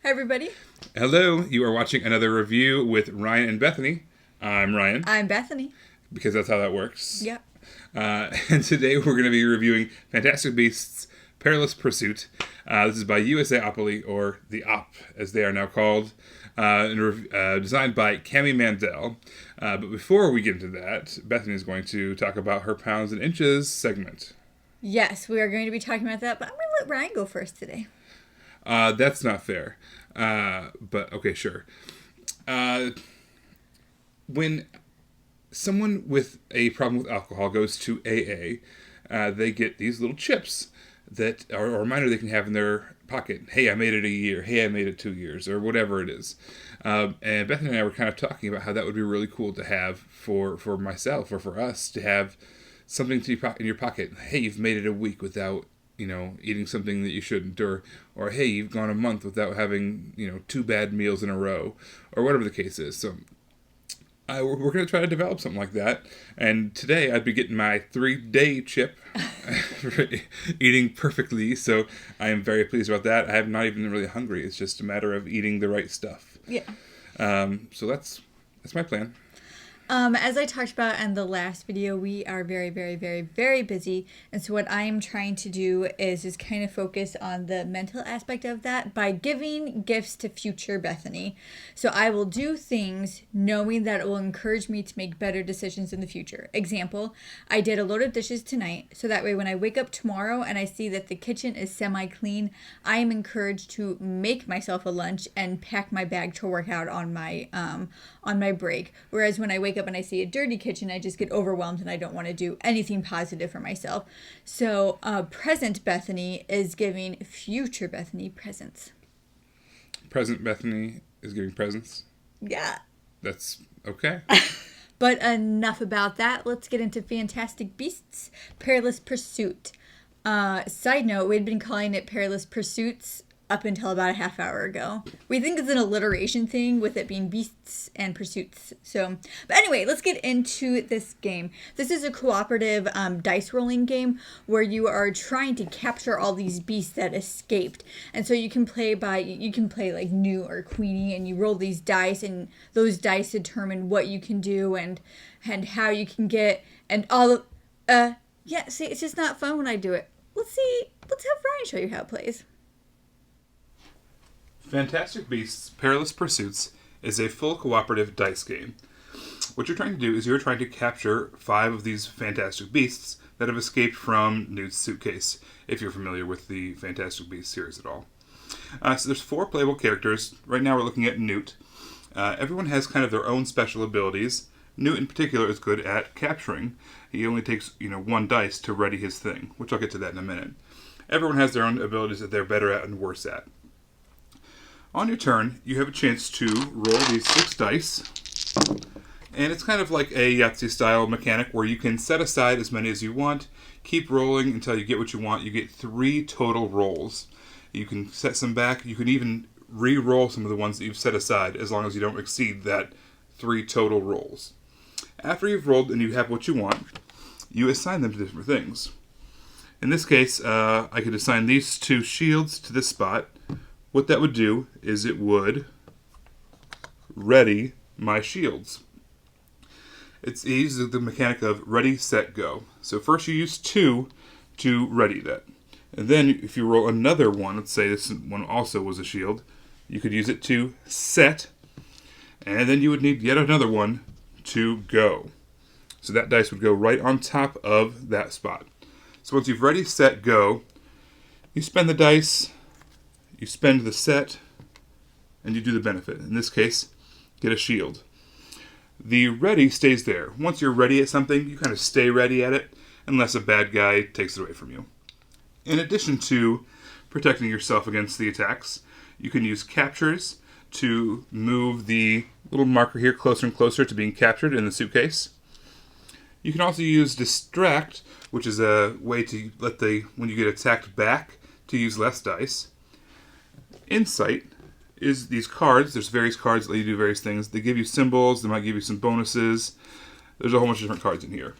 Hi, everybody. Hello, you are watching another review with Ryan and Bethany. I'm Ryan, I'm Bethany. because that's how that works. Yep. And today we're going to be reviewing Fantastic Beasts Perilous Pursuit. This is by USAopoly, or the Op, as they are now called, designed by Cami Mandel. But before we get into that, Bethany is going to talk about her Pounds and Inches segment. Yes, we are going to be talking about that, but I'm going to let Ryan go first today. That's not fair. But okay, sure. When someone with a problem with alcohol goes to AA, they get these little chips that are a reminder they can have in their pocket. Hey, I made it a year. Hey, I made it 2 years, or whatever it is. And Bethany and I were kind of talking about how that would be really cool to have for myself or for us to have something in your pocket. Hey, you've made it a week without eating something that you shouldn't, or hey, you've gone a month without having 2 bad meals in a row, or whatever the case is. So we're going to try to develop something like that. And today I'd be getting my 3-day chip, eating perfectly. So I am very pleased about that. I'm not even really hungry. It's just a matter of eating the right stuff. Yeah. So that's my plan. As I talked about in the last video, we are very, very, very, very busy. And so what I am trying to do is just kind of focus on the mental aspect of that by giving gifts to future Bethany. So I will do things knowing that it will encourage me to make better decisions in the future. Example, I did a load of dishes tonight. So that way when I wake up tomorrow and I see that the kitchen is semi-clean, I am encouraged to make myself a lunch and pack my bag to work out on my break. Whereas when I wake up and I see a dirty kitchen, I just get overwhelmed and I don't want to do anything positive for myself. So present Bethany is giving future Bethany presents. Present Bethany is giving presents. Yeah. That's okay. But enough about that. Let's get into Fantastic Beasts Perilous Pursuit. Side note, we'd been calling it Perilous Pursuits up until about a half hour ago. We think it's an alliteration thing with it being beasts and pursuits. But anyway, let's get into this game. This is a cooperative dice rolling game where you are trying to capture all these beasts that escaped. And so you can play like new or queenie, and you roll these dice, and those dice determine what you can do and how you can get, and all of see, it's just not fun when I do it. Let's have Ryan show you how it plays. Fantastic Beasts Perilous Pursuits is a full cooperative dice game. What you're trying to do is you're trying to capture 5 of these fantastic beasts that have escaped from Newt's suitcase, if you're familiar with the Fantastic Beasts series at all. So there's 4 playable characters. Right now we're looking at Newt. Everyone has kind of their own special abilities. Newt in particular is good at capturing. He only takes 1 dice to ready his thing, which I'll get to that in a minute. Everyone has their own abilities that they're better at and worse at. On your turn, you have a chance to roll these 6 dice, and it's kind of like a Yahtzee-style mechanic where you can set aside as many as you want, keep rolling until you get what you want. You get 3 total rolls. You can set some back. You can even re-roll some of the ones that you've set aside as long as you don't exceed that 3 total rolls. After you've rolled and you have what you want, you assign them to different things. In this case, I could assign these 2 shields to this spot. What that would do is it would ready my shields. It uses the mechanic of ready, set, go. So first you use 2 to ready that. And then if you roll another one, let's say this one also was a shield, you could use it to set, and then you would need yet another one to go. So that dice would go right on top of that spot. So once you've ready, set, go, you spend the dice, you spend the set, and you do the benefit. In this case, get a shield. The ready stays there. Once you're ready at something, you kind of stay ready at it, unless a bad guy takes it away from you. In addition to protecting yourself against the attacks, you can use captures to move the little marker here closer and closer to being captured in the suitcase. You can also use distract, which is a way to let when you get attacked back, to use less dice. Insight is these cards. There's various cards that let you do various things. They give you symbols. They might give you some bonuses. There's a whole bunch of different cards in here.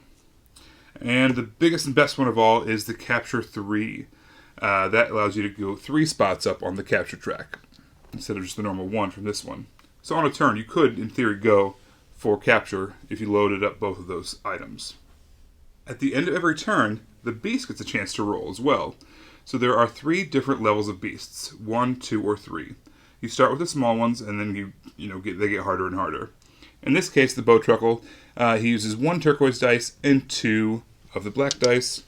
And the biggest and best one of all is the Capture 3. That allows you to go 3 spots up on the capture track. instead of just the normal 1 from this one. So on a turn, you could, in theory, go for capture if you loaded up both of those items. At the end of every turn, the beast gets a chance to roll as well. So there are 3 different levels of beasts, 1, 2, or 3. You start with the small ones, and then they get harder and harder. In this case, the Bowtruckle, he uses 1 turquoise dice and 2 of the black dice.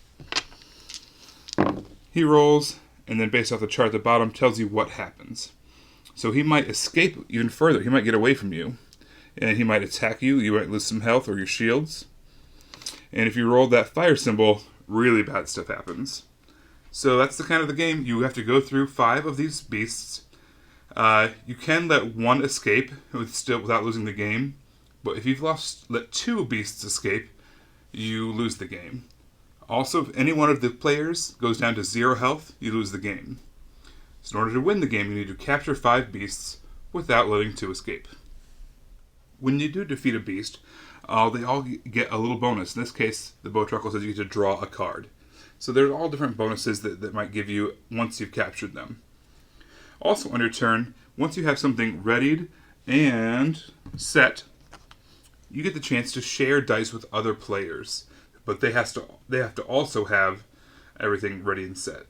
He rolls, and then based off the chart at the bottom, tells you what happens. So he might escape even further. He might get away from you, and he might attack you. You might lose some health or your shields. And if you roll that fire symbol, really bad stuff happens. So that's the kind of the game. You have to go through 5 of these beasts. You can let 1 escape without losing the game. But if you've let 2 beasts escape, you lose the game. Also, if any one of the players goes down to 0 health, you lose the game. So in order to win the game, you need to capture 5 beasts without letting 2 escape. When you do defeat a beast, they all get a little bonus. In this case, the Bowtruckle says you get to draw a card. So there's all different bonuses that might give you once you've captured them. Also on your turn, once you have something readied and set, you get the chance to share dice with other players. But they have to also have everything ready and set.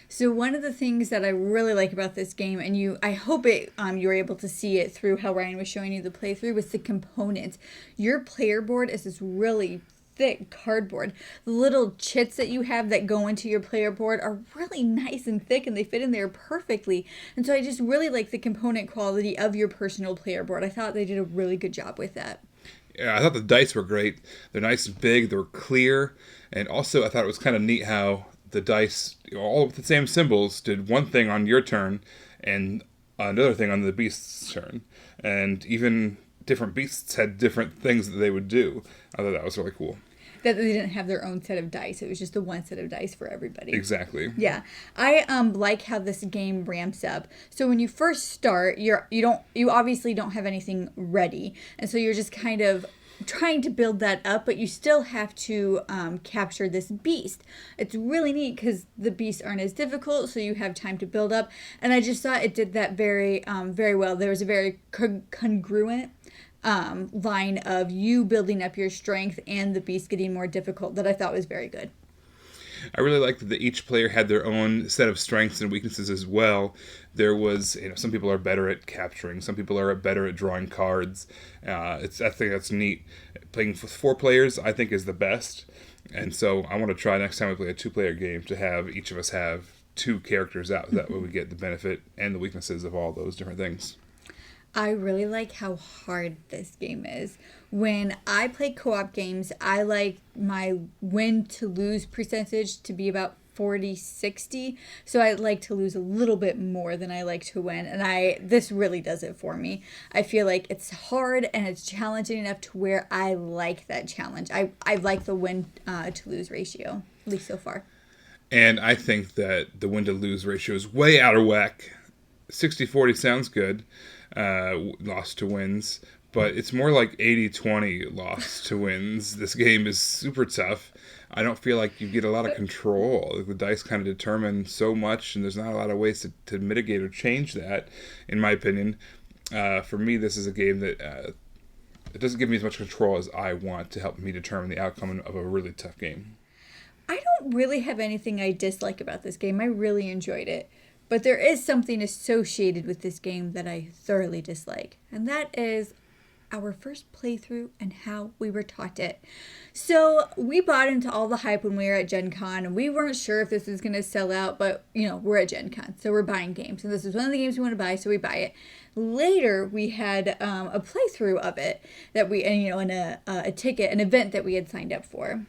So one of the things that I really like about this game, and I hope you were able to see it through how Ryan was showing you the playthrough, was the components. Your player board is this really thick cardboard. The little chits that you have that go into your player board are really nice and thick, and they fit in there perfectly. And so I just really like the component quality of your personal player board. I thought they did a really good job with that. Yeah, I thought the dice were great. They're nice and big. They're clear. And also, I thought it was kind of neat how the dice, all with the same symbols, did one thing on your turn and another thing on the beast's turn. And even different beasts had different things that they would do. I thought that was really cool. That they didn't have their own set of dice. It was just the one set of dice for everybody. Exactly. Yeah. I like how this game ramps up. So when you first start, you obviously don't have anything ready. And so you're just kind of trying to build that up, but you still have to capture this beast. It's really neat because the beasts aren't as difficult, so you have time to build up. And I just thought it did that very, very well. There was a very congruent line of you building up your strength and the beast getting more difficult that I thought was very good. I really liked that each player had their own set of strengths and weaknesses as well. There was, some people are better at capturing, some people are better at drawing cards. I think that's neat. Playing with 4 players, I think, is the best. And so I want to try next time we play a 2-player game to have each of us have 2 characters out. That way we get the benefit and the weaknesses of all those different things. I really like how hard this game is. When I play co-op games, I like my win to lose percentage to be about 40-60. So I like to lose a little bit more than I like to win. And this really does it for me. I feel like it's hard and it's challenging enough to where I like that challenge. I like the win to lose ratio, at least so far. And I think that the win to lose ratio is way out of whack. 60-40 sounds good. Loss to wins, but it's more like 80-20 loss to wins. This game is super tough. I don't feel like you get a lot of control. The dice kind of determine so much, and there's not a lot of ways to mitigate or change that, in my opinion. For me, this is a game that it doesn't give me as much control as I want to help me determine the outcome of a really tough game. I don't really have anything I dislike about this game. I really enjoyed it. But there is something associated with this game that I thoroughly dislike, and that is our first playthrough and how we were taught it. So we bought into all the hype when we were at Gen Con, and we weren't sure if this was going to sell out, but, we're at Gen Con, so we're buying games. And this is one of the games we want to buy, so we buy it. Later, we had a playthrough of it that and a ticket, an event that we had signed up for.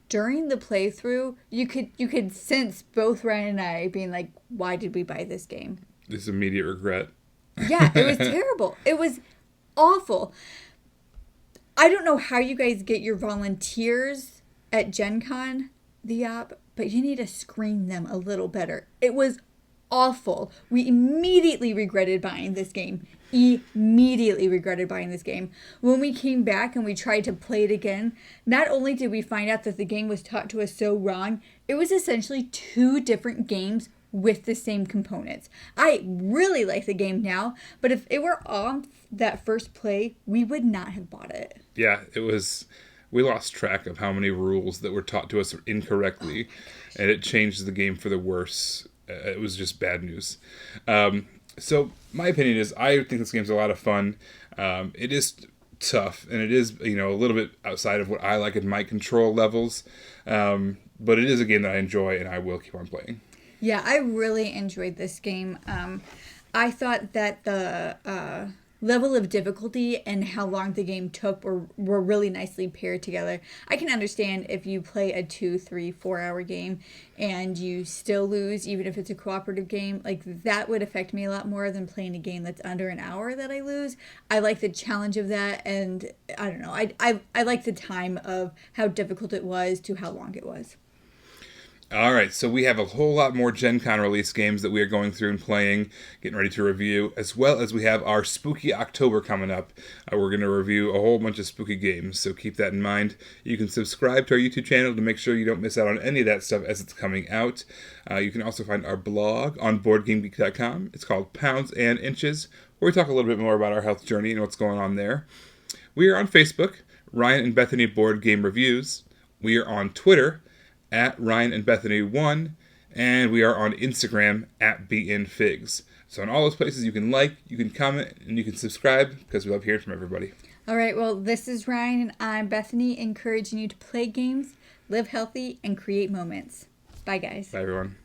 During the playthrough, you could sense both Ryan and I being like, why did we buy this game? This immediate regret. Yeah, it was terrible. It was awful. I don't know how you guys get your volunteers at Gen Con, the app, but you need to screen them a little better. It was awful. We immediately regretted buying this game. Immediately regretted buying this game. When we came back and we tried to play it again, not only did we find out that the game was taught to us so wrong, it was essentially 2 different games with the same components. I really like the game now, but if it were on that first play, we would not have bought it. Yeah, it was. We lost track of how many rules that were taught to us incorrectly, and it changed the game for the worse. It was just bad news. So my opinion is, I think this game's a lot of fun. It is tough, and it is, a little bit outside of what I like in my control levels. But it is a game that I enjoy, and I will keep on playing. Yeah, I really enjoyed this game. I thought that the level of difficulty and how long the game took were really nicely paired together. I can understand if you play a 2, 3, 4 hour game and you still lose, even if it's a cooperative game. Like, that would affect me a lot more than playing a game that's under an hour that I lose. I like the challenge of that, and I don't know. I like the time of how difficult it was to how long it was. All right, so we have a whole lot more Gen Con release games that we are going through and playing, getting ready to review, as well as we have our Spooky October coming up. We're going to review a whole bunch of spooky games, so keep that in mind. You can subscribe to our YouTube channel to make sure you don't miss out on any of that stuff as it's coming out. You can also find our blog on BoardGameGeek.com. It's called Pounds and Inches, where we talk a little bit more about our health journey and what's going on there. We are on Facebook, Ryan and Bethany Board Game Reviews. We are on Twitter, at Ryan and Bethany 1, and we are on Instagram at BeInFigs. So in all those places, you can like, you can comment, and you can subscribe, because we love hearing from everybody. All right, well, this is Ryan, and I'm Bethany, encouraging you to play games, live healthy, and create moments. Bye, guys. Bye, everyone.